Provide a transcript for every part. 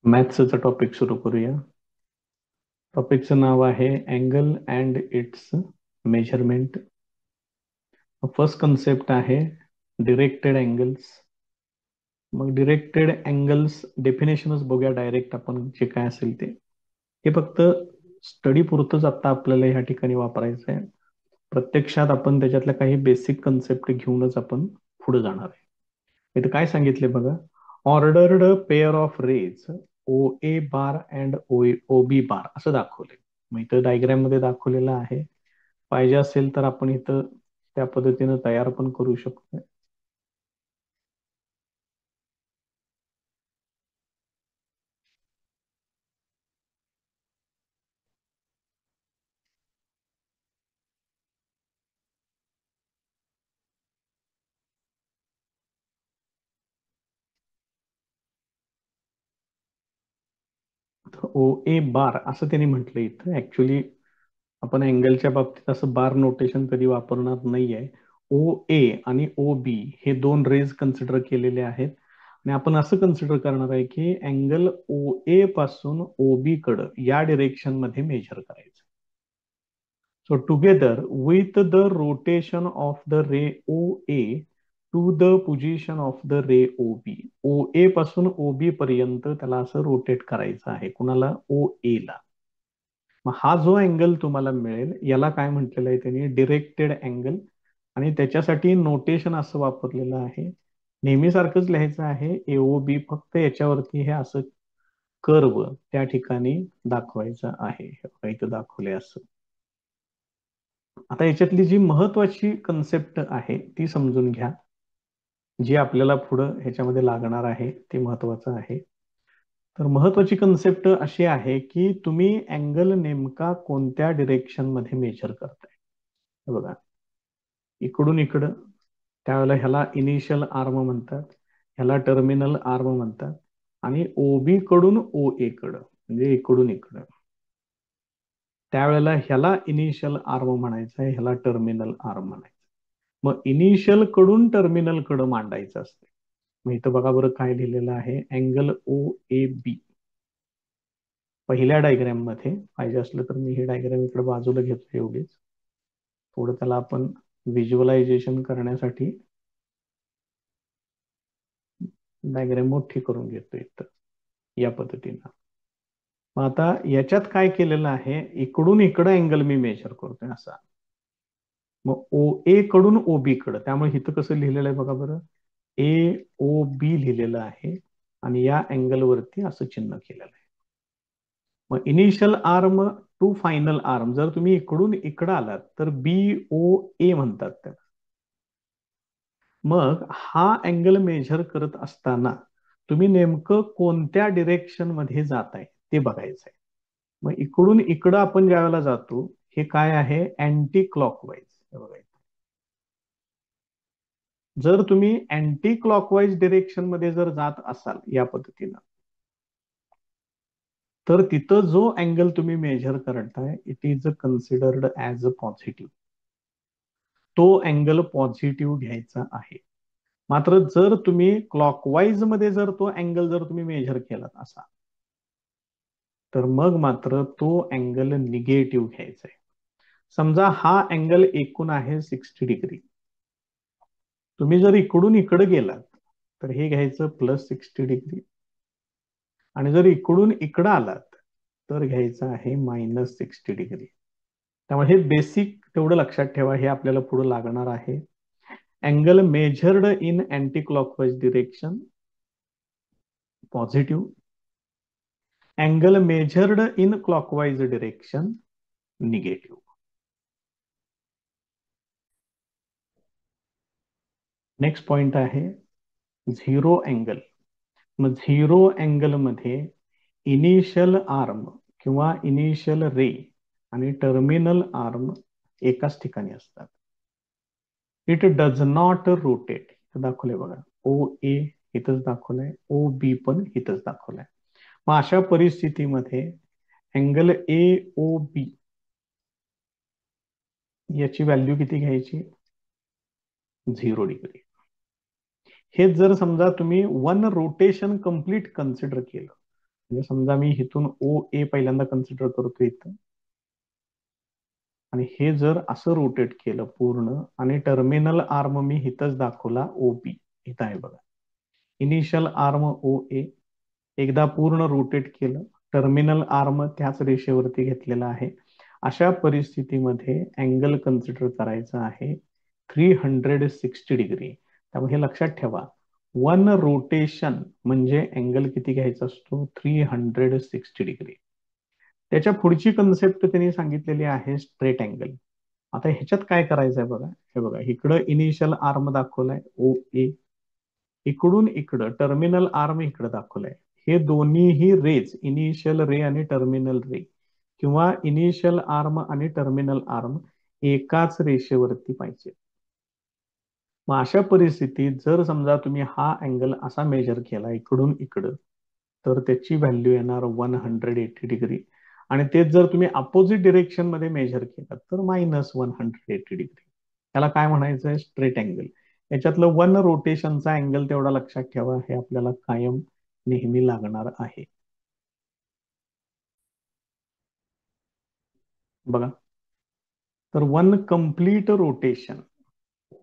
मॅथ्सचं topic सुरू करूया. टॉपिकचं नाव आहे angle and it's measurement. First concept आहे डिरेक्टेड अँगल्स. मग डिरेक्टेड अँगल्स डेफिनेशनच बघूया डायरेक्ट आपण, जे काय असेल ते. हे फक्त स्टडी पुरतच आता आपल्याला ह्या ठिकाणी वापरायचं आहे. प्रत्यक्षात आपण त्याच्यातल्या काही बेसिक कन्सेप्ट घेऊनच आपण पुढे जाणार आहे. इथं काय सांगितले बघा, ordered pair of rays O A bar and O B bar असं दाखवले. मग इथं डायग्राम मध्ये दाखवलेलं आहे. पाहिजे असेल तर आपण इथं त्या पद्धतीनं तयार पण करू शकतो. ओ ए बार असं त्यांनी म्हटलं इथं. ऍक्च्युली आपण अँगलच्या बाबतीत असं बार नोटेशन कधी वापरणार नाहीये. ओ ए आणि ओ बी हे दोन रेज कन्सिडर केलेले आहेत आणि आपण असं कन्सिडर करणार आहे की अँगल ओ ए पासून ओ बी कडं या डिरेक्शन मध्ये मेजर करायचं. So together with the rotation of the ray OA to the position of the ray OB. OA पासून OB पर्यंत त्याला असं रोटेट करायचं आहे. कुणाला? OA ला. मग हा जो अँगल तुम्हाला मिळेल याला काय म्हटलेलं आहे त्यांनी? Directed angle. आणि त्याच्यासाठी नोटेशन असं वापरलेलं आहे, नेहमीसारखंच लिहायचं आहे AOB, फक्त याच्यावरती हे असं कर्व त्या ठिकाणी दाखवायचं आहे. इथं दाखवले असं. आता याच्यातली जी महत्वाची कन्सेप्ट आहे ती समजून घ्या, जी आपल्याला पुढं ह्याच्यामध्ये लागणार आहे. ते महत्वाचं आहे. तर महत्वाची कन्सेप्ट अशी आहे की तुम्ही अँगल नेमका कोणत्या डिरेक्शन मध्ये मेजर करताय. हे बघा, इकडून इकडं, त्यावेळेला ह्याला इनिशियल आर्म म्हणतात, ह्याला टर्मिनल आर्म म्हणतात. आणि ओबी कडून ओ ए कडं म्हणजे इकडून इकडं, त्यावेळेला ह्याला इनिशियल आर्म म्हणायचं आहे, ह्याला टर्मिनल आर्म म्हणायचं. मग इनिशियल कडून टर्मिनल कडं मांडायचं असते. मग इथं बघा बरं काय लिहिलेलं आहे, अँगल ओ ए बी. पहिल्या डायग्राम मध्ये पाहिजे असलं तर मी ही डायग्राम इकडे बाजूला घेतो एवढीच. थोडं त्याला आपण व्हिज्युअलायझेशन करण्यासाठी डायग्राम मोठी करून घेतो इथं या पद्धतीनं. मग आता याच्यात काय केलेलं आहे, इकडून इकडं अँगल मी मेजर करतोय असा. मग ओ ए कडून ओ बी कडं, त्यामुळे इथं कसं लिहिलेलं आहे बघा बरं, ए ओ बी लिहिलेलं आहे आणि या अँगल वरती असं चिन्ह केलेलं आहे. मग initial arm to final arm, जर तुम्ही इकडून इकडं आलात तर बी ओ ए म्हणतात त्याला. मग हा अँगल मेजर करत असताना तुम्ही नेमकं कोणत्या डिरेक्शन मध्ये जाताय ते बघायचं आहे. मग इकडून इकडं आपण ज्यावेळेला जातो, हे काय आहे? Anti clockwise. बघायचं, जर तुम्ही अँटी क्लॉकवाईज डिरेक्शन मध्ये जर जात असाल या पद्धतीनं, तर तिथं जो अँगल तुम्ही मेजर करताय it is considered as a positive. तो अँगल पॉझिटिव्ह घ्यायचा आहे. मात्र जर तुम्ही क्लॉकवाईज मध्ये जर तो अँगल जर तुम्ही मेजर केला असा, तर मग मात्र तो अँगल निगेटिव्ह घ्यायचा आहे. समजा हा अँगल एकूण आहे 60 डिग्री. तुम्ही जर इकडून इकडे गेलात तर हे घ्यायचं +60 डिग्री, आणि जर इकडून इकडं आलात तर घ्यायचं आहे -60 डिग्री. त्यामुळे हे बेसिक तेवढं लक्षात ठेवा, हे आपल्याला पुढे लागणार आहे. Angle measured in anti clockwise direction positive, angle measured in clockwise direction negative. Next point आहे झिरो अँगल. मग झिरो अँगल मध्ये इनिशियल आर्म किंवा इनिशियल रे आणि टर्मिनल आर्म एकाच ठिकाणी असतात. It does not rotate. दाखवलंय बघा, ओ ए इथंच दाखवलंय, ओ बी पण इथंच दाखवलंय. मग अशा परिस्थितीमध्ये अँगल ए ओ बी याची व्हॅल्यू किती घ्यायची? 0 डिग्री. हे जर समजा तुम्ही वन रोटेशन कंप्लीट कन्सिडर केलं, म्हणजे समजा मी इथून ओ ए पहिल्यांदा कन्सिडर करतो इथं, आणि हे जर असं रोटेट केलं पूर्ण आणि टर्मिनल आर्म मी इथंच दाखवला ओ बी, इथं आहे बघा इनिशियल आर्म ओ ए, एकदा पूर्ण रोटेट केलं, टर्मिनल आर्म त्याच रेषेवरती घेतलेला आहे. अशा परिस्थितीमध्ये अँगल कन्सिडर करायचा आहे 360 डिग्री. त्यामुळे हे लक्षात ठेवा, वन रोटेशन म्हणजे अँगल किती घ्यायचा असतो? 360 डिग्री. त्याच्या पुढची कन्सेप्ट त्यांनी सांगितलेली आहे स्ट्रेट अँगल. आता ह्याच्यात काय करायचं आहे बघा, हे बघा इकडं इनिशियल आर्म दाखवलाय ओ ए, इकडून इकडं टर्मिनल आर्म इकडं दाखवलंय. हे दोन्हीही रेज, इनिशियल रे आणि टर्मिनल रे, किंवा इनिशियल आर्म आणि टर्मिनल आर्म एकाच रेषेवरती पाहिजे. मग अशा परिस्थितीत जर समजा तुम्ही हा अँगल असा मेजर केला इकडून इकडं, तर त्याची व्हॅल्यू येणार 180 डिग्री. आणि तेच जर तुम्ही अपोजिट डिरेक्शन मध्ये मेजर केलं तर -180 डिग्री. त्याला काय म्हणायचं आहे? Straight angle. याच्यातलं वन रोटेशनचा अँगल तेवढा लक्षात ठेवा, हे आपल्याला कायम नेहमी लागणार आहे. बघा, तर वन कम्प्लीट रोटेशन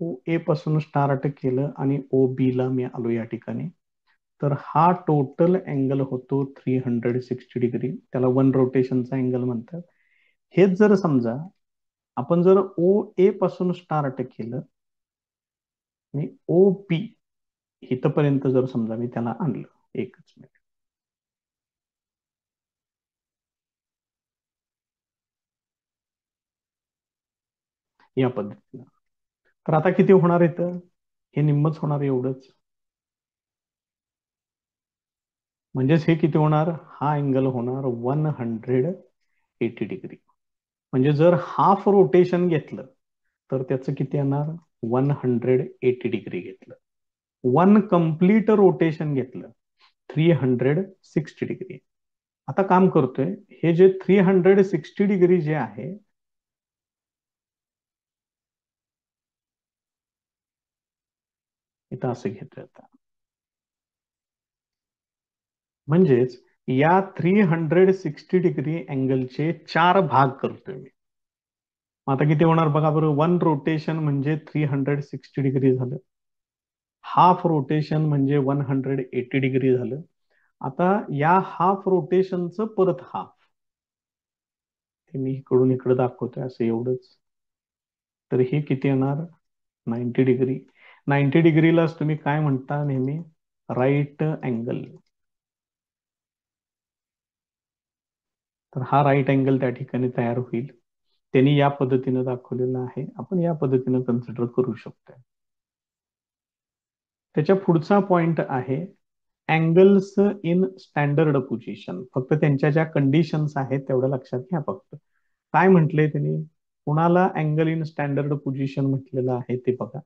ओ ए पासून स्टार्ट केलं आणि ओ बी ला मी आलो या ठिकाणी, तर हा टोटल अँगल होतो 360 डिग्री. त्याला वन रोटेशनचा अँगल म्हणतात. हेच जर समजा आपण जर ओ ए पासून स्टार्ट केलं आणि ओ बी इथपर्यंत जर समजा मी त्याला आणलं, एकच मिनिट, या पद्धतीनं, तर आता किती होणार इथं? हे निम्मच होणार, एवढंच. म्हणजेच हे किती होणार? हा अँगल होणार 180 डिग्री. म्हणजे जर हाफ रोटेशन घेतलं तर त्याचं किती येणार? 180 डिग्री घेतलं. वन कम्प्लीट रोटेशन घेतलं 360 डिग्री. आता काम करतोय, हे जे 360 डिग्री जे आहे, इथं असं घेतोय आता. म्हणजेच या 360 डिग्री अँगलचे 4 भाग करतोय मी. आता किती होणार बघा बरं? वन रोटेशन म्हणजे 360 डिग्री झालं, हाफ रोटेशन म्हणजे 180 डिग्री झालं. आता या हाफ रोटेशनचं परत हाफ, ते मी इकडून इकडे दाखवतोय असं एवढंच. तर हे किती येणार? 90 डिग्री. 90 डिग्रीलाच तुम्ही काय म्हणता नेहमी? Right angle. तर हा राईट अँगल त्या ठिकाणी तयार होईल. त्यांनी या पद्धतीने दाखवलेलं आहे, आपण या पद्धतीने कन्सिडर करू शकतो. त्याच्या पुढचा पॉइंट आहे अँगल्स इन स्टँडर्ड पोझिशन. फक्त त्यांच्या ज्या कंडिशन्स आहेत तेवढं लक्षात घ्या. फक्त काय म्हटलंय त्यांनी, कुणाला अँगल इन स्टँडर्ड पोझिशन म्हटलेलं आहे ते बघा.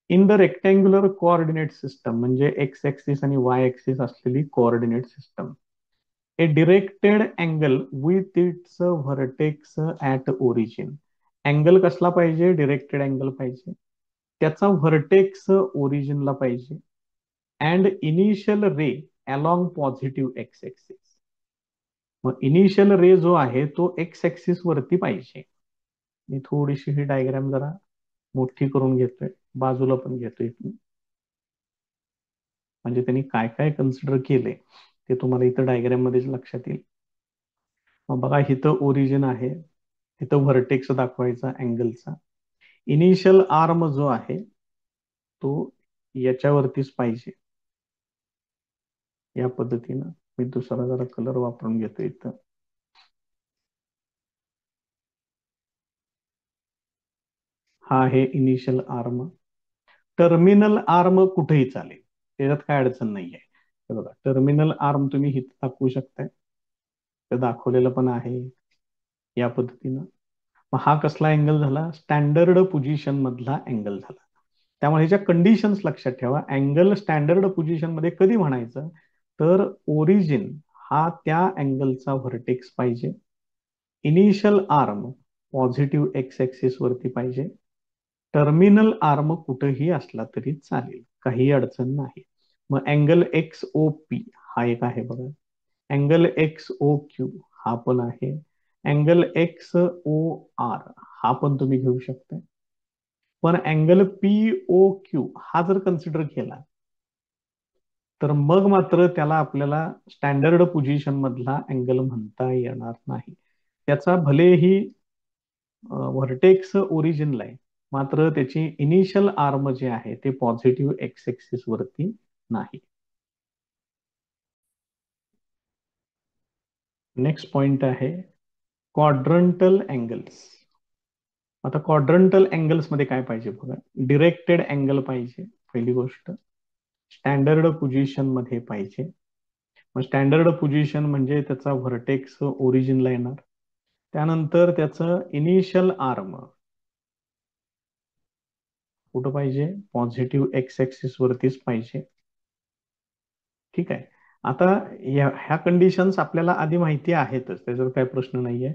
In the rectangular coordinate system, म्हणजे एक्स ऍक्सिस आणि वाय ऍक्सिस असलेली coordinate system, A directed angle with its vertex at origin. Angle कसला पाहिजे? डिरेक्टेड अँगल पाहिजे, त्याचा व्हर्टेक्स ओरिजिनला पाहिजे, and initial ray along positive x axis. मग इनिशियल रे जो आहे तो एक्स ऍक्सिस वरती पाहिजे. मी थोडीशी ही डायग्राम जरा मोठी करून घेतोय, बाजूला पण घेतोय, म्हणजे त्यांनी काय काय कन्सिडर केले ते तुम्हाला इथं डायग्राम मध्येच लक्षात येईल. मग बघा, इथं ओरिजिन आहे, इथं व्हर्टेक्स दाखवायचा अँगलचा. इनिशियल आर्म जो आहे तो याच्यावरतीच पाहिजे. या पद्धतीनं मी दुसरा जरा कलर वापरून घेतो इथं. हा आहे इनिशियल आर्म. टर्मिनल आर्म कुठेही चालेल, त्याच्यात काय अडचण नाहीये. हे बघा, टर्मिनल आर्म तुम्ही इथं दाखवू शकताय, ते दाखवलेलं पण आहे या पद्धतीनं. मग हा कसला अँगल झाला? स्टँडर्ड पोझिशन मधला अँगल झाला. त्यामुळे ह्याच्या कंडिशन्स लक्षात ठेवा. अँगल स्टँडर्ड पोझिशन मध्ये कधी म्हणायचं? तर ओरिजिन हा त्या अँगलचा व्हर्टेक्स पाहिजे, initial arm positive x axis वरती पाहिजे, टर्मिनल आर्म कुठेही असला तरी चालेल, काही अडचण नाही. मग अँगल एक्स ओ पी हा एक आहे बघा, अँगल एक्स ओ क्यू हा पण आहे. अँगल एक्स ओ आर हा पण तुम्ही घेऊ शकता. पण अँगल पी ओ क्यू हा जर कन्सिडर केला तर मग मात्र त्याला आपल्याला स्टँडर्ड पोझिशन मधला अँगल म्हणता येणार नाही. त्याचा भलेही व्हर्टेक्स ओरिजिनला आहे, मात्र त्याची इनिशियल आर्म जे आहे ते पॉझिटिव्ह एक्स एक्सिस वरती नाही. नेक्स्ट पॉइंट आहे क्वाड्रंटल अँगल्स. आता क्वाड्रंटल अँगल्स मध्ये काय पाहिजे बघा, डिरेक्टेड अँगल पाहिजे पहिली गोष्ट, स्टँडर्ड पोझिशन मध्ये पाहिजे. मग स्टँडर्ड पोझिशन म्हणजे त्याचा व्हर्टेक्स ओरिजिनला येणार, त्यानंतर त्याचं इनिशियल आर्म कुठं पाहिजे, पॉझिटिव्ह एक्स ऍक्सिस वरतीच पाहिजे. ठीक आहे. आता ह्या कंडिशन्स आपल्याला आधी माहिती आहेतच, त्याच्यावर काही प्रश्न नाहीये.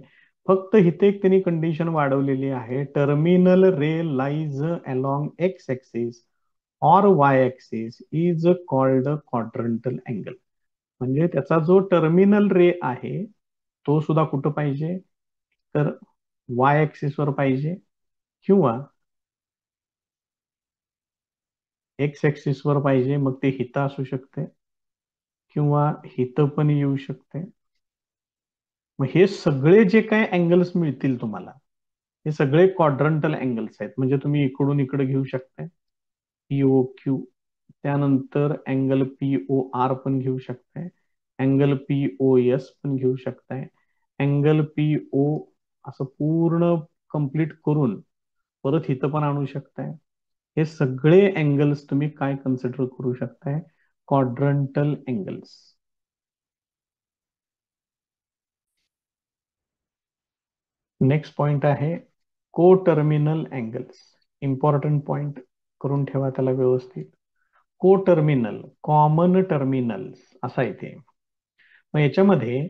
फक्त इथे एक त्यांनी कंडिशन वाढवलेली आहे, terminal ray lies along x axis or y axis is called quadrantal angle. म्हणजे त्याचा जो टर्मिनल रे आहे तो सुद्धा कुठं पाहिजे, तर वाय ऍक्सिस वर पाहिजे किंवा एक्स ऍक्सिस वर पाहिजे. मग ते हित असू शकते किंवा हित पण येऊ शकते. मग हे सगळे जे काही अँगल्स मिळतील तुम्हाला, हे सगळे क्वाड्रंटल अँगल्स आहेत. म्हणजे तुम्ही इकडून इकडे घेऊ शकताय पीओ क्यू, त्यानंतर अँगल पीओ आर पण घेऊ शकताय, अँगल पीओ एस पण घेऊ शकताय, अँगल पीओ असं पूर्ण कंप्लीट करून परत इथं पण आणू शकताय. हे सगळे अँगल्स तुम्ही काय कन्सिडर करू शकताय, क्वाड्रंटल अँगल्स. नेक्स्ट पॉइंट आहे को टर्मिनल अँगल्स. इम्पॉर्टंट पॉइंट करून ठेवा त्याला व्यवस्थित. को टर्मिनल, कॉमन टर्मिनल्स असा येते. मग याच्यामध्ये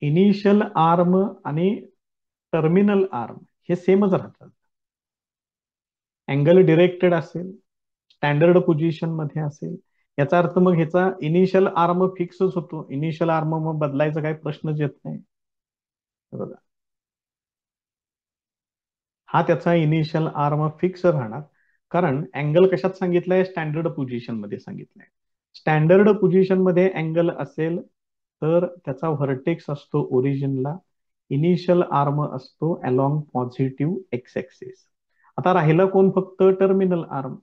इनिशियल आर्म आणि टर्मिनल आर्म हे सेमच राहतात. अँगल डिरेक्टेड असेल, स्टँडर्ड पोझिशन मध्ये असेल, याचा अर्थ मग ह्याचा इनिशियल आर्म फिक्सच होतो. इनिशियल आर्म मग बदलायचा काही प्रश्नच येत नाही. बघा, हा त्याचा इनिशियल आर्म फिक्स राहणार, कारण अँगल कशात सांगितलंय, स्टँडर्ड पोझिशन मध्ये सांगितलंय. स्टँडर्ड पोझिशन मध्ये अँगल असेल तर त्याचा व्हर्टेक्स असतो ओरिजिनला, इनिशियल आर्म असतो अलॉंग पॉझिटिव्ह एक्स ऍक्सिस. आता राहिला कोण, फक्त टर्मिनल आर्म.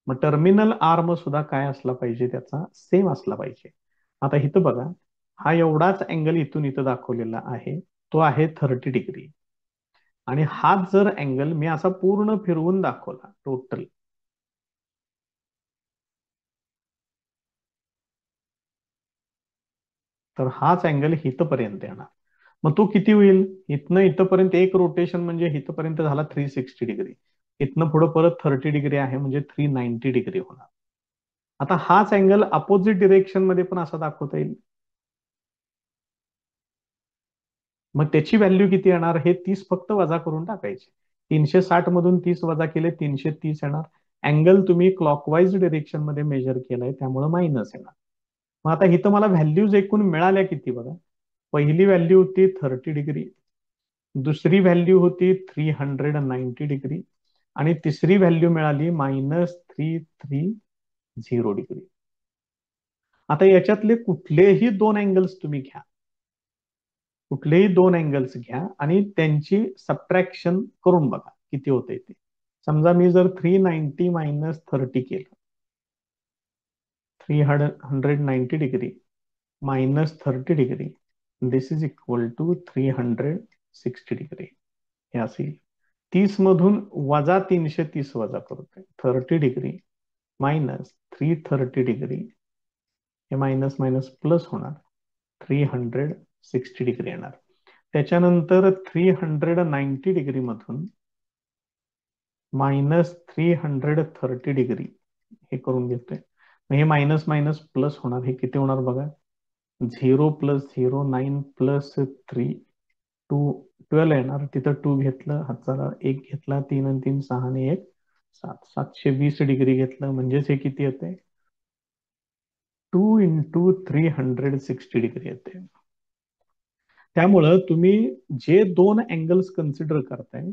मग टर्मिनल आर्म सुद्धा काय असला पाहिजे, त्याचा सेम असला पाहिजे. आता इथं बघा, हा एवढाच अँगल इथून इथं दाखवलेला आहे, तो आहे 30 डिग्री. आणि हाच जर अँगल मी असा पूर्ण फिरवून दाखवला टोटल, तर हाच अँगल इथपर्यंत येणार. मग तो किती होईल, इथनं इथपर्यंत एक रोटेशन म्हणजे इथपर्यंत झाला 360 डिग्री. इथनं पुढे परत 30 डिग्री आहे म्हणजे 390 डिग्री होणार. आता हाच अँगल अपोजिट डिरेक्शन मध्ये पण असा दाखवता येईल. मग त्याची व्हॅल्यू किती येणार, हे 30 फक्त वजा करून टाकायचे. 360 मधून 30 वजा केले 330 येणार. अँगल तुम्ही क्लॉकवाईज डिरेक्शन मध्ये मेजर केलाय त्यामुळे मायनस येणार. मग आता इथं मला व्हॅल्यूज एकूण मिळाल्या किती बघा. पहिली व्हॅल्यू होती 30 डिग्री, दुसरी व्हॅल्यू होती 390 डिग्री, आणि तिसरी व्हॅल्यू मिळाली -3330 डिग्री. आता याच्यातले कुठलेही दोन अँगल्स तुम्ही घ्या, कुठलेही दोन अँगल्स घ्या आणि त्यांची सबट्रॅक्शन करून बघा किती होते ते. समजा मी जर 390 मायनस 30 केलं, 390 degree minus 30 degree, this is equal to 360 degree. हे असेल. 30 मधून वजा 330 वजा करतोय, 30 डिग्री मायनस 330 डिग्री, हे मायनस मायनस प्लस होणार, 360 डिग्री येणार. त्याच्यानंतर 390 डिग्री मधून -330 डिग्री हे करून घेतोय. हे मायनस मायनस प्लस होणार, हे किती होणार बघा, 0 + 0 9 + 3 12 येणार. तिथं 2 घेतलं, हातचा 1 घेतला, 3 आणि 3 6 आणि 1 7, 720 डिग्री घेतलं. म्हणजेच हे किती येते, 2 × 360 डिग्री येते. त्यामुळं तुम्ही जे दोन अँगल्स कन्सिडर करताय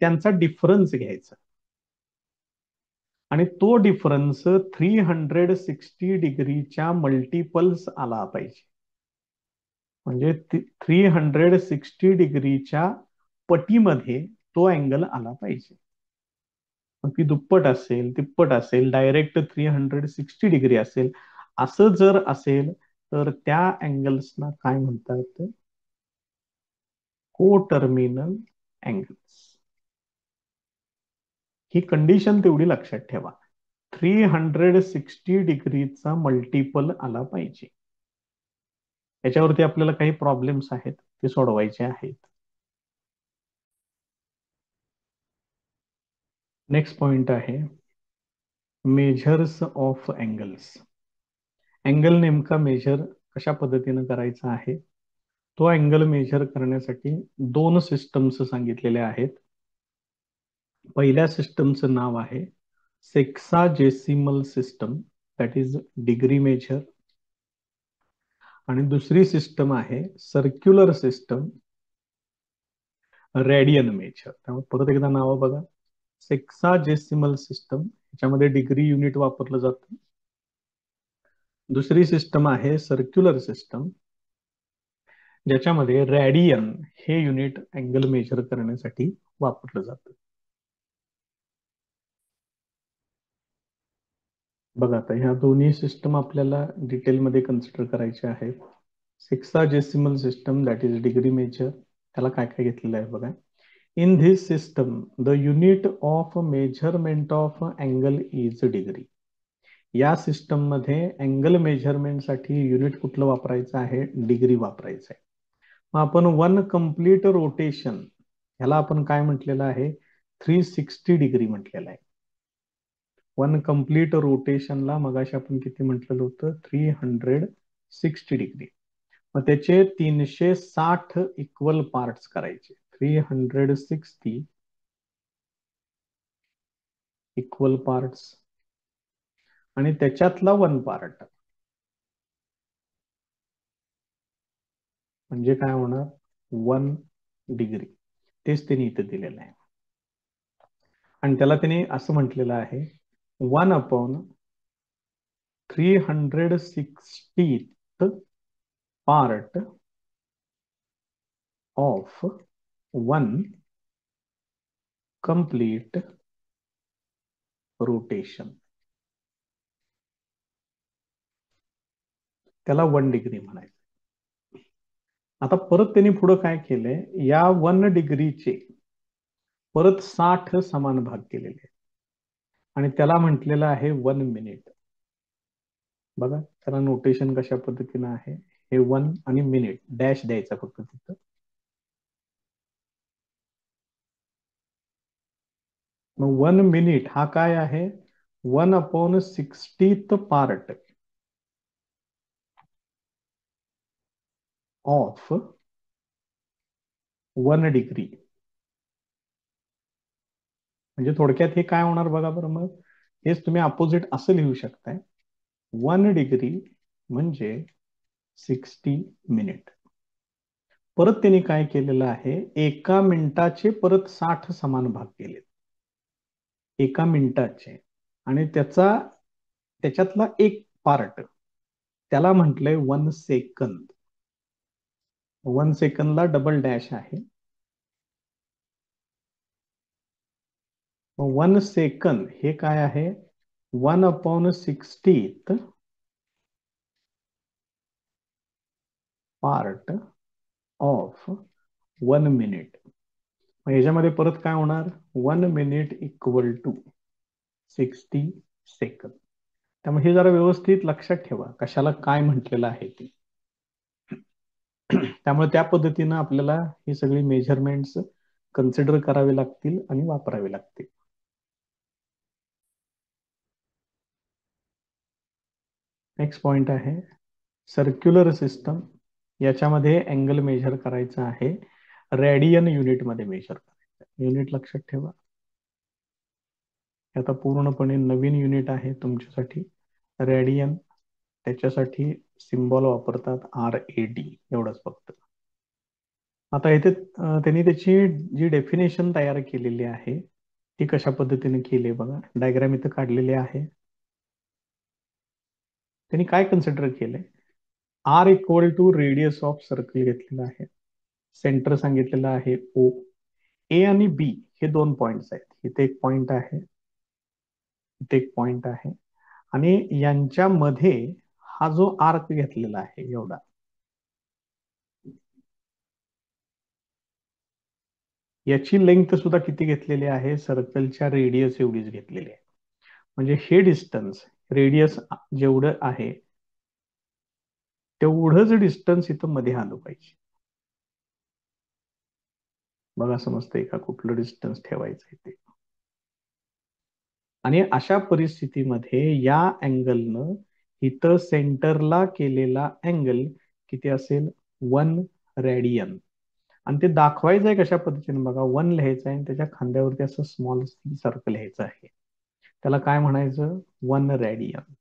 त्यांचा डिफरन्स घ्यायचा आणि तो डिफरन्स 360 डिग्रीच्या मल्टिपल्स आला पाहिजे. म्हणजे 360 डिग्रीच्या पटीमध्ये तो अँगल आला पाहिजे. मग ती दुप्पट असेल, तिप्पट असेल, डायरेक्ट 360 डिग्री असेल, असं जर असेल तर त्या अँगल्सना काय म्हणतात? को टर्मिनल अँगल्स. ही कंडिशन तेवढी लक्षात ठेवा. 360 डिग्रीचा मल्टिपल आला पाहिजे. याच्यावरती आपल्याला काही प्रॉब्लेम्स आहेत ते सोडवायचे आहेत. नेक्स्ट पॉइंट आहे मेजर्स ऑफ अँगल्स. अँगल नेमका मेजर कशा पद्धतीने करायचा आहे? तो अँगल मेजर करण्यासाठी दोन सिस्टम्स सांगितलेल्या आहेत. पहिल्या सिस्टमचं नाव आहे sexagesimal system, that is degree measure. आणि दुसरी सिस्टम आहे सर्क्युलर सिस्टम, रेडियन मेजर. त्यामुळे परत एकदा नाव बघा. सेक्साजेसिमल सिस्टम, याच्यामध्ये डिग्री युनिट वापरलं जातं. दुसरी सिस्टम आहे सर्क्युलर सिस्टम, ज्याच्यामध्ये रॅडियन हे युनिट अँगल मेजर करण्यासाठी वापरलं जातं. बघा आता ह्या दोन्ही सिस्टम आपल्याला डिटेलमध्ये कन्सिडर करायचे आहेत. Sexagesimal system, that is degree measure, त्याला काय काय घेतलेलं आहे बघा. In this system the unit of measurement of angle is degree. या सिस्टम मध्ये अँगल मेजरमेंटसाठी युनिट कुठलं वापरायचं आहे? डिग्री वापरायचं आहे. मग आपण वन कम्प्लीट रोटेशन ह्याला आपण काय म्हटलेलं आहे? 360 डिग्री म्हटलेलं आहे. वन कम्प्लीट रोटेशनला मगाशी आपण किती म्हटलेलं होतं? 360 डिग्री. मग त्याचे 360 इक्वल पार्ट्स करायचे. 360 इक्वल पार्ट्स आणि त्याच्यातला वन पार्ट म्हणजे काय होणार? 1 डिग्री. तेच त्यांनी इथे दिलेलं आहे. आणि त्याला त्यांनी असं म्हटलेलं आहे 1/360 part of one complete rotation. त्याला 1 डिग्री म्हणायचं. आता परत त्यांनी पुढे काय केलंय? या 1 डिग्रीचे परत 60 समान भाग केलेले आहेत आणि त्याला म्हटलेलं आहे 1 मिनिट. बघा त्याला नोटेशन कशा पद्धतीनं आहे? हे 1 आणि मिनिट डॅश द्यायचा फक्त तिथं. मग 1 मिनिट हा काय आहे? 1/60th part of 1 degree. म्हणजे थोडक्यात हे काय होणार बघा बरं. मग हेच तुम्ही अपोजिट असं लिहू शकताय. 1 डिग्री म्हणजे 60 मिनिट. परत त्यांनी काय केलेलं आहे? एका मिनिटाचे परत 60 समान भाग केले. एका मिनिटाचे आणि त्याच्यातला एक पार्ट त्याला म्हटलंय 1 सेकंद. 1 सेकंदला डबल डॅश आहे. 1 सेकंद हे काय आहे? 1/60th part of 1 minute. ह्याच्यामध्ये परत काय होणार? 1 मिनिट इक्वल टू 60 सेकंद. त्यामुळे हे जरा व्यवस्थित लक्षात ठेवा कशाला काय म्हटलेलं आहे ते. त्यामुळे त्या पद्धतीनं आपल्याला ही सगळी मेजरमेंट्स कन्सिडर करावे लागतील आणि वापरावे लागतील. नेक्स्ट पॉइंट आहे सर्क्युलर सिस्टम. याच्यामध्ये अँगल मेजर करायचा आहे रेडियन युनिट मध्ये मेजर करायचं. युनिट लक्षात ठेवा. आता पूर्णपणे नवीन युनिट आहे तुमच्यासाठी रेडियन. त्याच्यासाठी सिम्बॉल वापरतात RAD, एवढंच फक्त. आता इथे त्यांनी त्याची जी डेफिनेशन तयार केलेली आहे ती कशा पद्धतीने केली आहे बघा. डायग्राम इथं काढलेली आहे. त्यांनी काय कन्सिडर केलंय, R equal to radius of circle घेतलेलं आहे, सेंटर सांगितलेलं आहे O. A आणि B हे दोन पॉइंट्स आहेत. इथे एक पॉइंट आहे, इथे एक पॉइंट आहे, आणि यांच्यामध्ये हा जो आर्क घेतलेला आहे एवढा, याची लेंथ सुद्धा किती घेतलेली आहे, सर्कलच्या रेडियस एवढीच घेतलेली आहे. म्हणजे हे डिस्टन्स, रेडियस जेवढं आहे तेवढंच डिस्टन्स इथं मध्ये आलं पाहिजे. बघा समजतंय का कुठलं डिस्टन्स ठेवायचं ते. आणि अशा परिस्थितीमध्ये या अँगलनं इथं सेंटरला केलेला अँगल किती असेल, 1 रेडियन. आणि ते दाखवायचं आहे कशा पद्धतीने बघा, 1 लिहायचं आहे आणि त्याच्या खांद्यावरती असं स्मॉल सर्कल लिहायचं आहे. त्याला काय म्हणायचं, 1 रेडियन.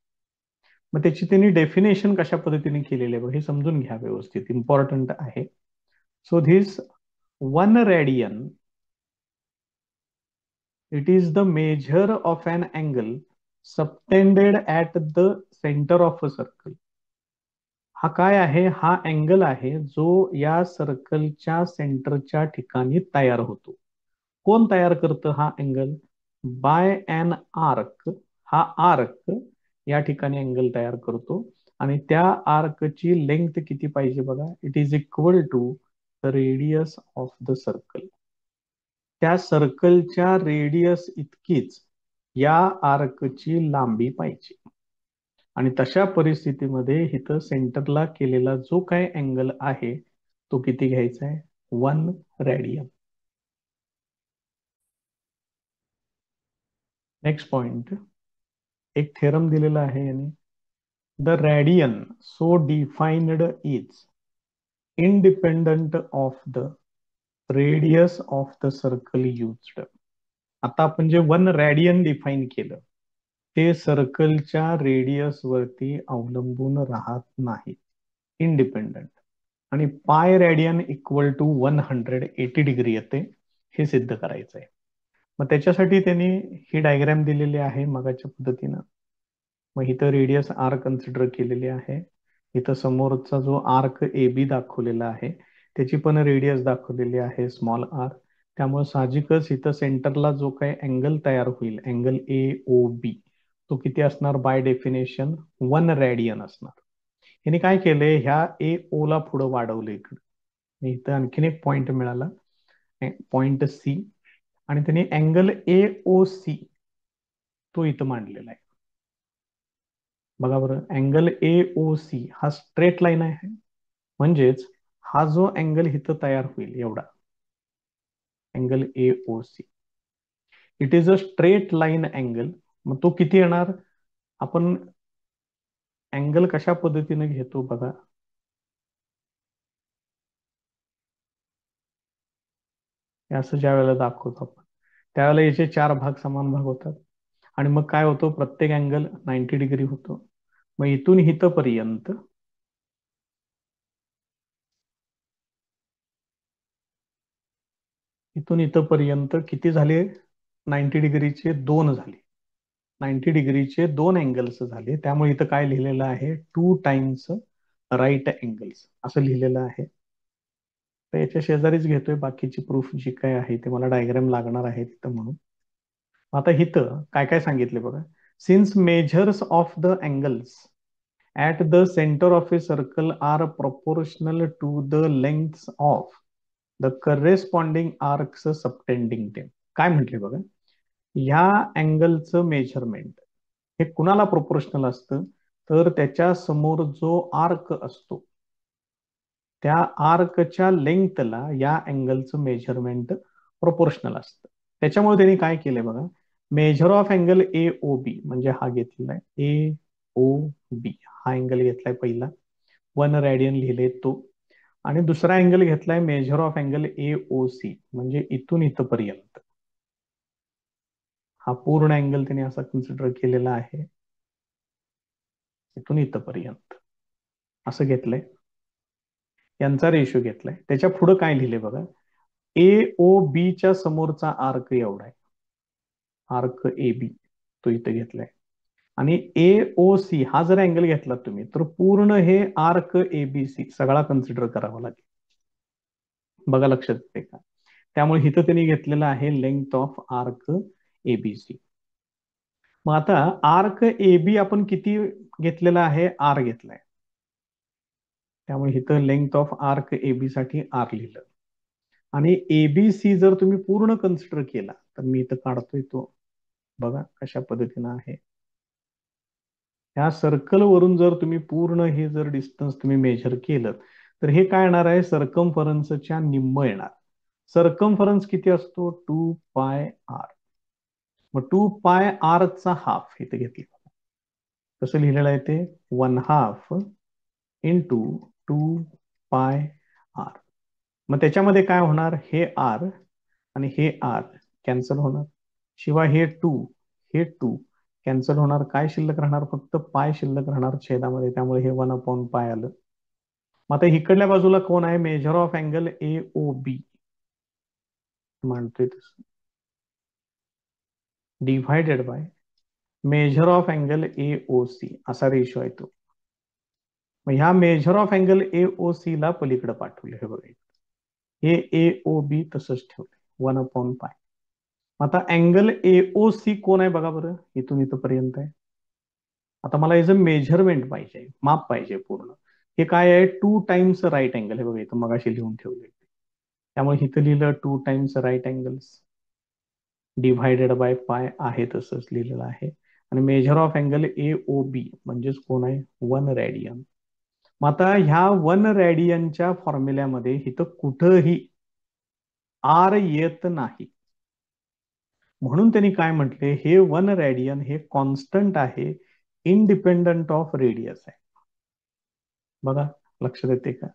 मग त्याची त्यांनी डेफिनेशन कशा पद्धतीने केलेली आहे हे समजून घ्या व्यवस्थित, इम्पॉर्टंट आहे. So this 1 radian, it is the measure of an angle subtended at the center of a circle. हा काय आहे, हा अँगल आहे जो या सर्कलच्या सेंटरच्या ठिकाणी तयार होतो. कोण तयार करतं हा अँगल, बाय अन आर्क. हा आर्क या ठिकाणी अँगल तयार करतो आणि त्या आर्कची लेंथ किती पाहिजे बघा, it is equal to the radius of the circle. त्या सर्कलच्या रेडियस इतकीच या आर्कची लांबी पाहिजे. आणि तशा परिस्थितीमध्ये इथं सेंटरला केलेला जो काय अँगल आहे तो किती घ्यायचा आहे, 1 रेडियन. नेक्स्ट पॉइंट, एक थेरम दिलेला आहे याने, the radian so defined is independent of the radius of the circle used. आता आपण जे 1 रेडियन डिफाईन केलं ते सर्कलच्या रेडियस वरती अवलंबून राहत नाही, इंडिपेंडंट. आणि π रेडियन इक्वल टू 180 डिग्री येते, हे सिद्ध करायचं आहे. मग त्याच्यासाठी त्यांनी ही डायग्राम दिलेली आहे मगाच्या पद्धतीनं. मग इथं रेडियस R कन्सिडर केलेली आहे, इथं समोरचा जो आर्क AB दाखवलेला आहे त्याची पण रेडियस दाखवलेली आहे स्मॉल r. त्यामुळे साहजिकच इथं सेंटरला जो काही अँगल तयार होईल, अँगल AOB, तो किती असणार, बाय डेफिनेशन 1 रेडियन असणार. याने काय केलंय, ह्या AO ला पुढे वाढवलं इकडे. इथं आणखीन एक पॉइंट मिळाला, पॉइंट C, आणि त्यांनी अँगल AOC तो इथं मांडलेला आहे. बघा बरं, अँगल AOC हा स्ट्रेट लाईन आहे, म्हणजेच हा जो अँगल इथं तयार होईल एवढा angle AOC, it is a straight line angle. मग तो किती येणार, आपण अँगल कशा पद्धतीने घेतो बघा, हे असं ज्या वेळेला दाखवतो आपण त्यावेळेला याचे 4 भाग समान भाग होतात आणि मग काय होतो, प्रत्येक अँगल 90 डिग्री होतो. मग इथून इथपर्यंत, इथून इथपर्यंत किती झाले, 90 डिग्रीचे 2 झाले, 90 डिग्रीचे 2 अँगल्स झाले. त्यामुळे इथं काय लिहिलेलं आहे, 2 टाइम्स राईट अँगल्स असं लिहिलेलं आहे. तर याच्या शेजारीच घेतोय, बाकीची प्रूफ जी काय आहे ते मला डायग्राम लागणार आहे तिथं म्हणून. आता इथं काय काय सांगितले बघा, since measures of the angles at the center of a circle are proportional to the lengths of the corresponding arcs subtending them. काय म्हटले बघा, ह्या अँगलचं मेजरमेंट हे कुणाला प्रोपोर्शनल असतं, तर त्याच्या समोर जो आर्क असतो त्या आर्कच्या लेंथला या अँगलचं मेजरमेंट प्रोपोर्शनल असतं. त्याच्यामुळे त्यांनी काय केलंय बघा, मेजर ऑफ अँगल AOB म्हणजे हा घेतलेला आहे AOB, हा अँगल घेतलाय पहिला, 1 रेडियन लिहिले तो. आणि दुसरा अँगल घेतलाय मेजर ऑफ अँगल AOC म्हणजे इथून इथपर्यंत, हा पूर्ण अँगल त्यांनी असा कन्सिडर केलेला आहे. इथून इथपर्यंत असं घेतलंय, यांचा रेशो घेतलाय. त्याच्या पुढे काय लिहिले बघा, ए ओ बीच्या समोरचा आर्क एवढा आहे, आर्क ए बी तो इथं घेतलाय. आणि ए ओ सी हा जर अँगल घेतला तुम्ही, तर पूर्ण हे आर्क ए बी सी सगळा कन्सिडर करावा लागेल. बघा लक्षात येते का? त्यामुळे इथं त्यांनी घेतलेलं आहे लेंथ ऑफ आर्क एबीसी. मग आता आर्क ए बी आपण किती घेतलेला आहे, आर घेतलाय. त्यामुळे इथं length of arc A B साठी आर लिहिलं. आणि एबीसी जर तुम्ही पूर्ण कन्सिडर केला, तर मी इथं काढतोय तो, बघा कशा पद्धतीनं आहे. ह्या सर्कल वरून जर तुम्ही पूर्ण हे जर डिस्टन्स तुम्ही मेजर केलं, तर हे काय येणार आहे, सर्कमफरन्सच्या निम्म येणार. सर्कमफरन्स किती असतो, 2 पाय आर. मग 2 पाय आर चा हाफ इथे घेतला. कसं लिहिलेलं आहे ते, 1/2 इंटू 2 पाय आर. मग त्याच्यामध्ये काय होणार, हे आर आणि हे आर कॅन्सल होणार. शिवाय हे टू कॅन्सल होणार. काय शिल्लक राहणार, फक्त पाय शिल्लक राहणार छेदामध्ये. त्यामुळे हे 1/पाय आलं. मग आता इकडल्या बाजूला कोण आहे, measure of angle A O B म्हणतोय तसं, divided by measure of angle A O C असा रेशो आहे तो. मग ह्या measure of angle A O C ला पलीकडे पाठवले. हे बघा, हे ए ओ बी तसंच ठेवलंय 1/पाय. आता अँगल ए ओ सी कोण आहे बघा बरं, इथून इथपर्यंत आहे. आता मला याचं मेजरमेंट पाहिजे, माप पाहिजे पूर्ण. हे काय आहे, 2 टाइम्स राईट अँगल. हे बघा इथं मगाशी लिहून ठेवले. त्यामुळे इथं लिहिलं 2 times right angles divided by pi आहे तसंच लिहिलेलं आहे. आणि measure of angle A O B म्हणजेच कोण आहे, 1 रेडियन. मग आता ह्या 1 रेडियनच्या फॉर्म्युल्यामध्ये इथं कुठंही आर येत नाही. म्हणून त्यांनी काय म्हटले, हे 1 रेडियन हे कॉन्स्टंट आहे, इंडिपेंडंट ऑफ रेडियस आहे. बघा लक्षात येते का?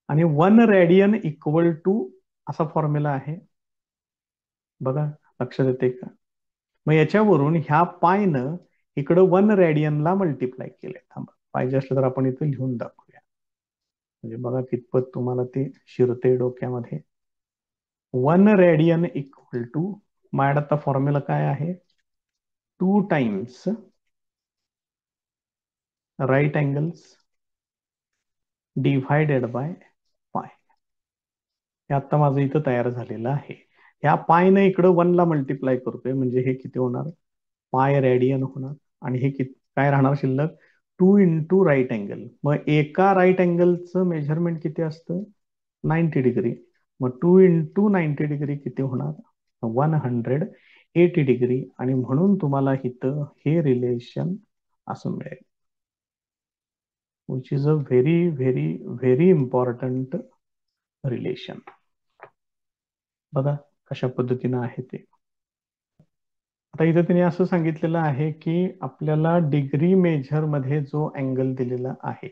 आणि 1 रेडियन इक्वल टू असा फॉर्म्युला आहे. बघा लक्षात येते का? मग याच्यावरून ह्या पायनं इकडं 1 रेडियनला मल्टिप्लाय केलंय. थांबा, पाहिजे असलं तर आपण इथं लिहून दाखवूया, म्हणजे बघा कितपत तुम्हाला ते शिरते डोक्यामध्ये. 1 रेडियन इक्वल टू, माझ्या आता फॉर्म्युला काय आहे, 2 times right angles divided by pi. हे आता माझं इथं तयार झालेलं आहे. ह्या पायने इकडं 1 ला मल्टिप्लाय करतोय, म्हणजे हे किती होणार, पाय रेडियन होणार. आणि हे किती काय राहणार शिल्लक, 2 राईट अँगल. मग एका राईट अँगलचं मेजरमेंट किती असतं, 90 डिग्री. मग 2 × 90 डिग्री किती होणार, 180 डिग्री. आणि म्हणून तुम्हाला इथं हे रिलेशन असं मिळेल, which is a very very very important relation. बघा कशा पद्धतीनं आहे ते. आता इथं त्यांनी असं सांगितलेलं आहे की आपल्याला डिग्री मेजर मध्ये जो अँगल दिलेला आहे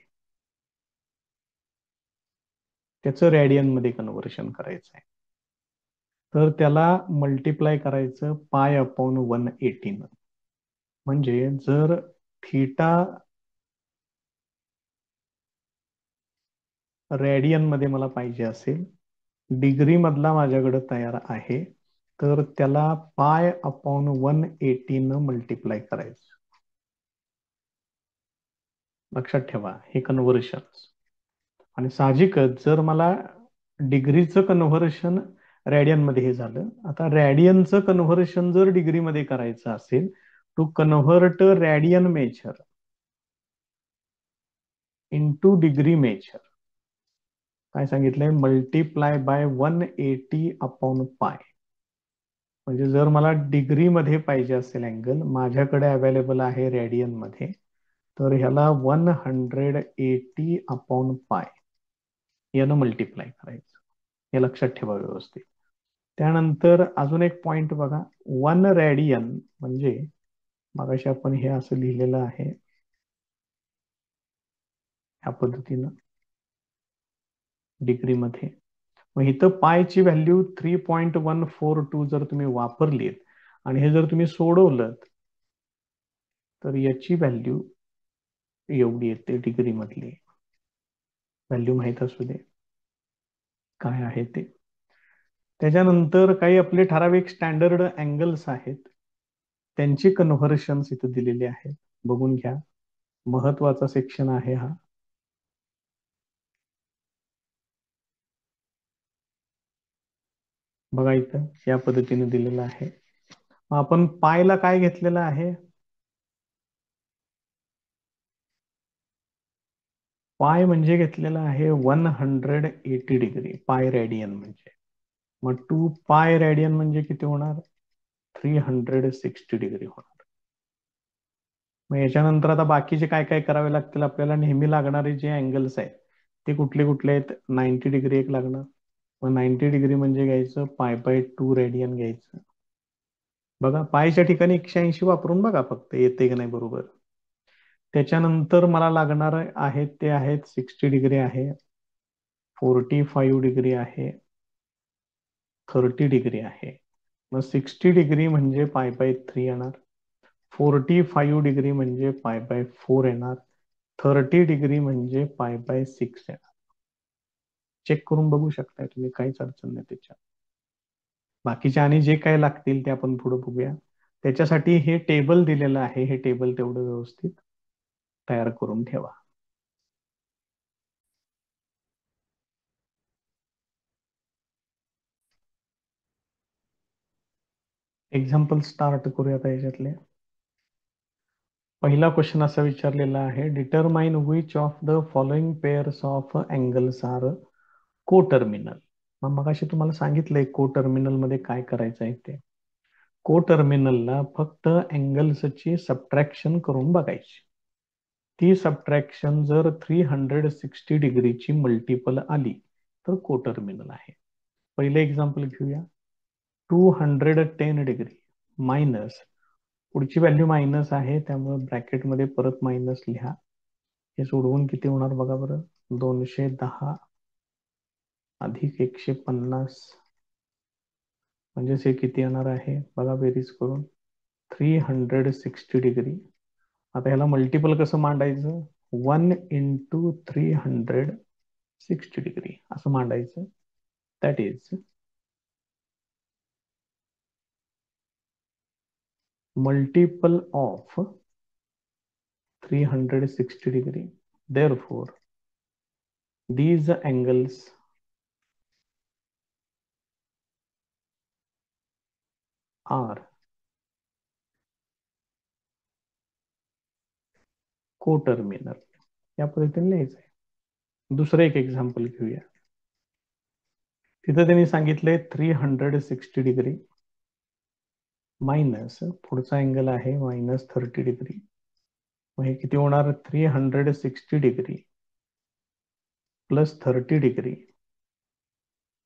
त्याचं रेडियन मध्ये कन्व्हर्शन करायचं आहे. तर त्याला मल्टिप्लाय करायचं π/180. म्हणजे जर थीटा रेडियन मध्ये मला पाहिजे असेल, डिग्री मधला माझ्याकडे तयार आहे, तर त्याला π/180 मल्टिप्लाय करायचं. लक्षात ठेवा हे कन्व्हर्शन. आणि साहजिकच जर मला डिग्रीचं कन्व्हर्शन रेडियन मध्ये हे झालं, आता रेडियनचं कन्व्हर्शन जर डिग्रीमध्ये करायचं असेल, to convert radian measure into degree measure, काय सांगितलंय, मल्टिप्लाय बाय 180/पाय. म्हणजे जर मला डिग्री मध्ये पाहिजे असेल अँगल, माझ्याकडे अवेलेबल आहे रेडियन मध्ये, तर ह्याला 180/पाय यानं मल्टिप्लाय करायचं. हे लक्षात ठेवा व्यवस्थित. त्यानंतर अजून एक पॉइंट बघा, 1 रेडियन म्हणजे मगाशी आपण हे असं लिहिलेलं आहे ह्या पद्धतीनं डिग्री मध्ये. मग इथं पायची व्हॅल्यू 3.142 जर तुम्ही वापरलीत आणि हे जर तुम्ही सोडवलं, तर याची व्हॅल्यू एवढी येते डिग्री मधली. व्हॅल्यू माहीत असू दे काय आहे ते. त्याच्यानंतर काही आपले ठराविक स्टँडर्ड अँगल्स आहेत, त्यांची कन्व्हर्शन्स इथे दिलेली आहेत, बघून घ्या. महत्वाचा सेक्शन आहे हा. बघा इथं या पद्धतीने दिलेलं आहे. मग आपण पायला काय घेतलेलं आहे? पाय म्हणजे घेतलेला आहे 180 डिग्री, पाय रेडियन म्हणजे. मग 2 पाय रेडियन म्हणजे किती होणार? 360 डिग्री होणार. मग याच्यानंतर आता बाकीचे काय काय करावे लागतील आपल्याला? नेहमी लागणारे जे अँगल्स आहेत ते कुठले कुठले आहेत? 90 डिग्री एक लागणार. मग 90 डिग्री म्हणजे घ्यायचं पाय 2 रेडियन घ्यायचं. बघा पायच्या ठिकाणी 180 वापरून बघा फक्त येते की नाही बरोबर. त्याच्यानंतर मला लागणार आहेत ते आहेत 60 डिग्री आहे, 45 डिग्री आहे, 30 डिग्री आहे. मग 60 डिग्री म्हणजे पाय 3 येणार, 45 डिग्री म्हणजे पाय 4 येणार, 30 डिग्री म्हणजे पाय 6 येणार. चेक करून बघू शकताय तुम्ही, काहीच अडचण नाही त्याच्यात. बाकीचे आणि जे काय लागतील ते आपण पुढे बघूया. त्याच्यासाठी हे टेबल दिलेलं आहे, हे टेबल तेवढं व्यवस्थित तयार करून ठेवा. एक्झाम्पल स्टार्ट करूया याच्यातले. पहिला क्वेश्चन असा विचारलेला आहे, determine which of the following pairs of angles are coterminal. मग मगाशी तुम्हाला सांगितलंय को टर्मिनल मध्ये काय करायचं आहे ते. को टर्मिनलला फक्त अँगल्सची सबट्रॅक्शन करून बघायची. ती सबट्रॅक्शन जर 360 डिग्रीची मल्टिपल आली तर को टर्मिनल आहे. पहिले एक्झाम्पल घेऊया. 210 डिग्री मायनस, पुढची व्हॅल्यू मायनस आहे त्यामुळे ब्रॅकेटमध्ये परत मायनस लिहा. हे सोडवून किती होणार बघा बरं? 210 अधिक 150 म्हणजेच हे किती येणार आहे बघा बेरीज करून? 360 डिग्री. आता ह्याला मल्टिपल कसं मांडायचं? 1 × 360 डिग्री असं मांडायचं. That is multiple of 360 degree. Therefore, these angles are coterminal. या पद्धतीने लिहायचं आहे. दुसरं एक एक्झाम्पल घेऊया. तिथं त्यांनी सांगितलंय 360 डिग्री मायनस पुढचा अँगल आहे -30 डिग्री. मग हे किती होणार? 360 डिग्री प्लस 30 डिग्री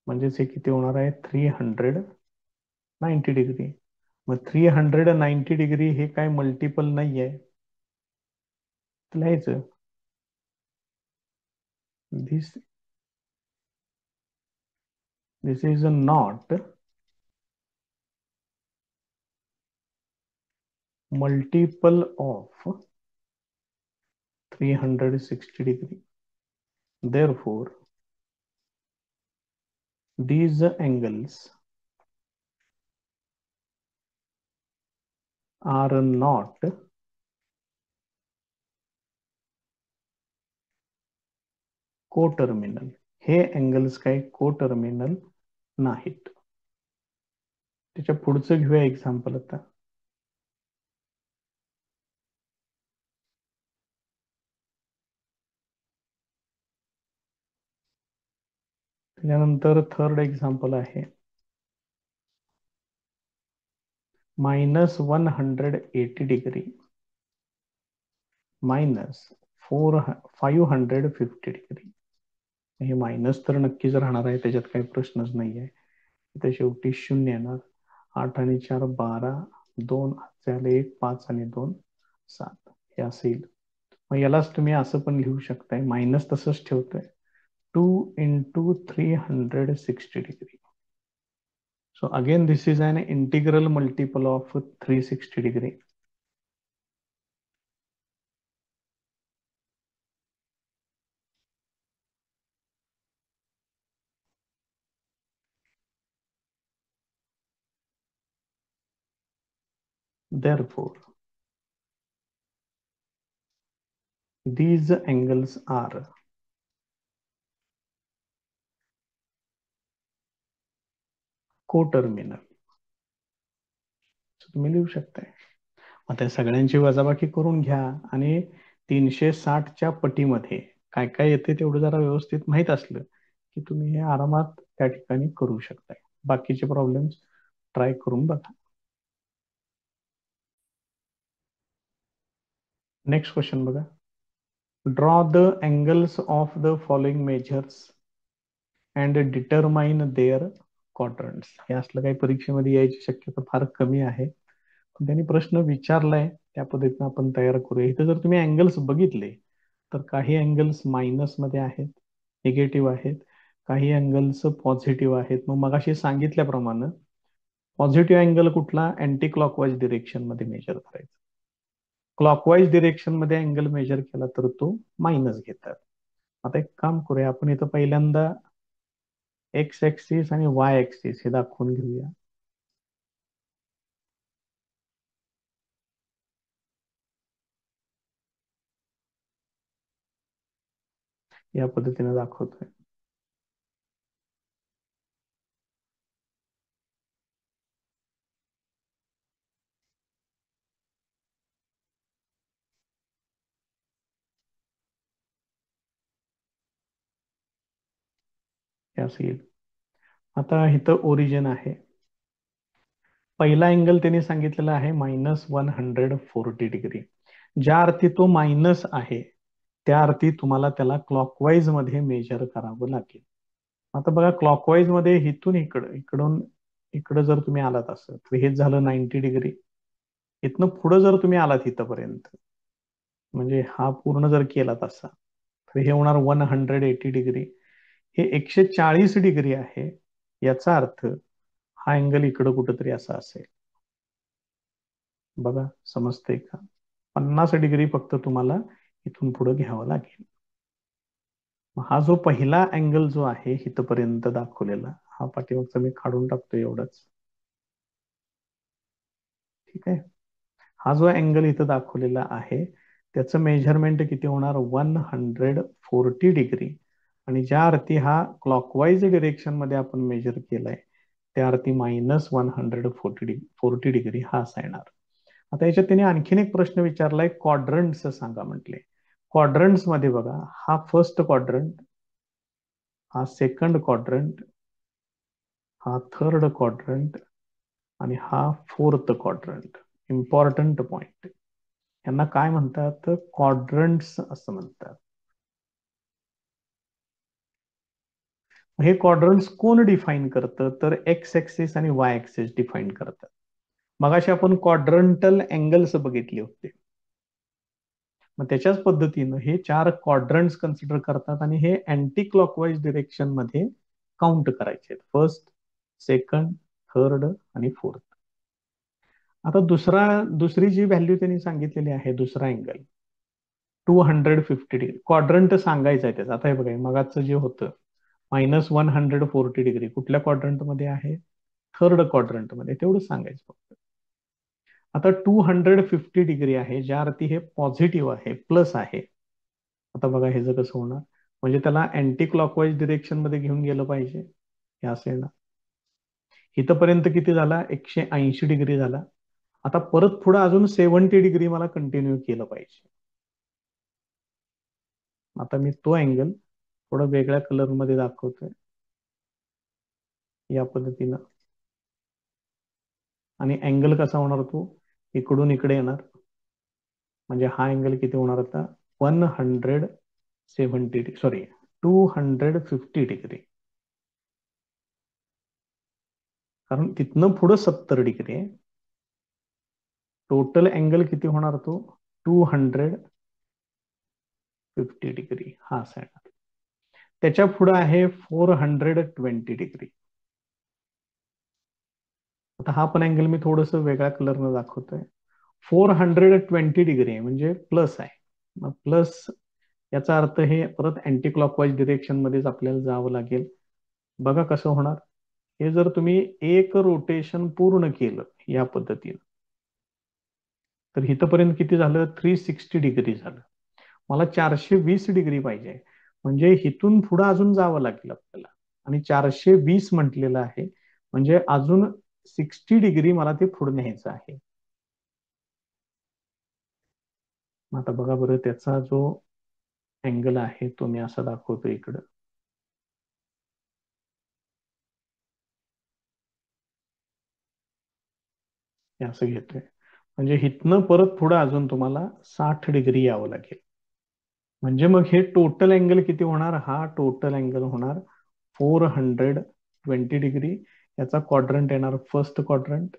म्हणजेच हे किती होणार आहे? 390 डिग्री. मग 390 डिग्री हे काय मल्टिपल नाही आहे, लिहायचं this this is not multiple of 360 degree. Therefore, these angles are not coterminal. हे अँगल्स काही कोटर्मिनल नाहीत. त्याच्या पुढचं घेऊया एक्झाम्पल आता. त्याच्यानंतर थर्ड एक्झाम्पल आहे -180 डिग्री मायनस 550 डिग्री. हे मायनस तर नक्कीच राहणार आहे, त्याच्यात काही प्रश्नच नाही आहे. इथे शेवटी 0 येणार. 8 आणि 4 12, 2 झाले 1, 5 आणि 2 7 हे असेल. मग यालाच तुम्ही असं पण लिहू शकताय, मायनस तसंच ठेवतोय 2 × 360 degree. So again this is an integral multiple of 360 degree. Therefore, these angles are coterminal. तुम्ही लिहू शकताय. आता सगळ्यांची वजाबाकी करून घ्या आणि 360च्या पटीमध्ये काय काय येते तेवढं जरा व्यवस्थित माहित असलं की तुम्ही हे आरामात त्या ठिकाणी करू शकताय. बाकीचे प्रॉब्लेम्स ट्राय करून बघा. नेक्स्ट क्वेश्चन बघा. Draw the angles of the following measures and determine their quadrants. हे असलं काही परीक्षेमध्ये यायची शक्यता फार कमी आहे, पण त्यांनी प्रश्न विचारलाय त्या पद्धतीने आपण तयार करूया. इथे जर तुम्ही अँगल्स बघितले तर काही अँगल्स मायनस मध्ये आहेत, निगेटिव्ह आहेत, काही अँगल्स पॉझिटिव्ह आहेत. मग मगाशी सांगितल्याप्रमाणे पॉझिटिव्ह अँगल कुठला, अँटी क्लॉकवाईज डिरेक्शन मध्ये मेजर करायचा. क्लॉकवाईज डिरेक्शन मध्ये अँगल मेजर केला तर तो मायनस घेतात. आता एक काम करूया, आपण इथं पहिल्यांदा एक्स ऍक्सिस आणि वाय ऍक्सिस हे दाखवून घेऊया. या पद्धतीने दाखवतोय. हे असं येईल. आता इथं ओरिजिन आहे. पहिला अँगल त्यांनी सांगितलेला आहे -140 डिग्री. ज्या अर्थी तो मायनस आहे त्या अर्थी तुम्हाला त्याला क्लॉकवाईज मध्ये मेजर करावं लागेल. आता बघा, क्लॉकवाईज मध्ये इथून इकडून इकडं जर तुम्ही आलात असं तर हेच झालं 90 डिग्री. इथनं पुढं जर तुम्ही आलात इथंपर्यंत, म्हणजे हा पूर्ण जर केला तसा, तर हे होणार 180 डिग्री. हे 140 डिग्री आहे. याचा अर्थ हा अँगल इकडं कुठंतरी असा असेल. बघा समजतंय का? 50 डिग्री फक्त तुम्हाला इथून पुढे घ्यावं लागेल. हा जो पहिला अँगल जो आहे इथपर्यंत दाखवलेला, हा पाठीमागचा मी काढून टाकतो एवढंच. ठीक आहे. हा जो अँगल इथं दाखवलेला आहे त्याचं मेजरमेंट किती होणार, 140 डिग्री. आणि ज्या अर्थी हा क्लॉकवाईज डिरेक्शन मध्ये आपण मेजर केलाय त्या अर्थी -140 डिग्री हा असा येणार. आता याच्यात त्यांनी आणखीन एक प्रश्न विचारलाय, क्वाड्रंट्स सांगा म्हटले. क्वाड्रंट्स मध्ये बघा, हा फर्स्ट क्वाड्रंट, हा सेकंड क्वाड्रंट, हा थर्ड क्वाड्रंट आणि हा फोर्थ क्वाड्रंट. Important point. यांना काय म्हणतात, क्वाड्रंट्स असं म्हणतात. हे क्वाड्रंट्स कोण डिफाईन करतं, तर एक्स ऍक्सिस आणि वाय ऍक्सिस डिफाईन करतात. मगाशी आपण क्वाड्रंटल अँगल्स बघितले होते, मग त्याच्याच पद्धतीनं हे 4 क्वाड्रंट्स कन्सिडर करतात आणि हे अँटी क्लॉकवाईज डिरेक्शन मध्ये काउंट करायचे, फर्स्ट, सेकंड, थर्ड आणि फोर्थ. आता दुसरी जी व्हॅल्यू त्यांनी सांगितलेली आहे, दुसरा अँगल 250 डिग्री. क्वाड्रंट सांगायचं आहे त्याचं. आता हे बघा, मगाचं जे होतं -140 डिग्री कुठल्या क्वाड्रंट मध्ये आहे, थर्ड क्वाड्रंट मध्ये, तेवढं सांगायचं फक्त. आता 250 डिग्री आहे ज्या अर्थी हे पॉझिटिव्ह आहे, प्लस आहे. आता बघा हे जर कसं होणार, म्हणजे त्याला अँटी क्लॉकवाईज डिरेक्शन मध्ये घेऊन गेलं पाहिजे. हे असं येणार. इथपर्यंत किती झाला, 180 डिग्री झाला. आता परत पुढे अजून 70 डिग्री मला कंटिन्यू केलं पाहिजे. आता मी तो अँगल थोडा वेगळ्या कलर मध्ये दाखवतोय या पद्धतीनं. आणि अँगल कसा होणार, तो इकडून इकडे येणार. म्हणजे हा अँगल किती होणार आता, 250 डिग्री. कारण तिथनं पुढं 70 डिग्री आहे. टोटल अँगल किती होणार तो, 250 डिग्री हा असा येणार. त्याच्या पुढे आहे 420 डिग्री. आता हा पण अँगल मी थोडस वेगळ्या कलरनं दाखवतोय. 420 डिग्री आहे म्हणजे प्लस आहे. मग प्लस याचा अर्थ हे परत अँटी क्लॉकवाईज डिरेक्शन मध्येच आपल्याला जावं लागेल. बघा कसं होणार, हे जर तुम्ही एक रोटेशन पूर्ण केलं या पद्धतीनं, तर इथपर्यंत किती झालं? 360 डिग्री झालं. मला 420 डिग्री पाहिजे. म्हणजे इथून पुढे अजून जावं लागेल आपल्याला. आणि 420 म्हटलेलं आहे, म्हणजे अजून 60 डिग्री मला ते पुढे न्यायचं आहे. आता बघा बरं, त्याचा जो अँगल आहे तो मी असा दाखवतो इकडं. हे असं घेतोय. म्हणजे इथनं परत पुढे अजून तुम्हाला 60 डिग्री यावं लागेल. म्हणजे मग हे टोटल अँगल किती होणार? हा टोटल अँगल होणार 420 डिग्री. याचा क्वाड्रंट येणार फर्स्ट क्वाड्रंट.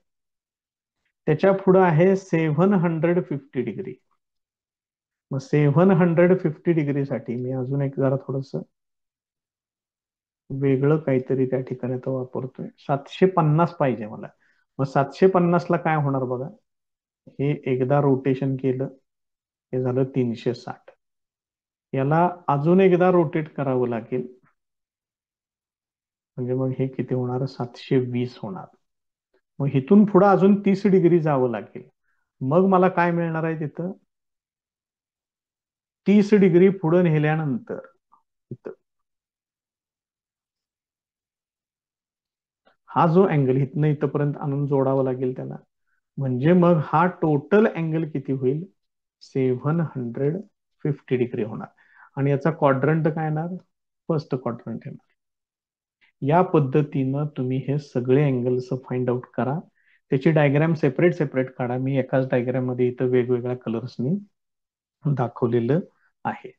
त्याच्या पुढे आहे 750 डिग्री. मग 750 डिग्रीसाठी मी अजून एक जरा थोडस वेगळं काहीतरी त्या ठिकाणी तो वापरतोय. 750 पाहिजे मला. मग 750 ला काय होणार बघा. हे एकदा रोटेशन केलं, हे झालं 360. याला अजून एकदा रोटेट करावं लागेल. म्हणजे मग हे किती होणार? 720 होणार. मग इथून पुढे अजून 30 डिग्री जावं लागेल. मग मला काय मिळणार आहे तिथं? 30 डिग्री पुढे नेल्यानंतर इथं हा जो अँगल इथनं इथपर्यंत आणून जोडावा लागेल त्याला. म्हणजे मग हा टोटल अँगल किती होईल? 750 डिग्री होणार. आणि याचा क्वाड्रंट काय येणार? फर्स्ट क्वाड्रंट येणार. या पद्धतीनं तुम्ही हे सगळे अँगल्स फाइंड आउट करा. त्याची डायग्राम सेपरेट सेपरेट काढा. मी एकाच डायग्राम मध्ये इथं वेगवेगळ्या कलर्सनी दाखवलेलं आहे.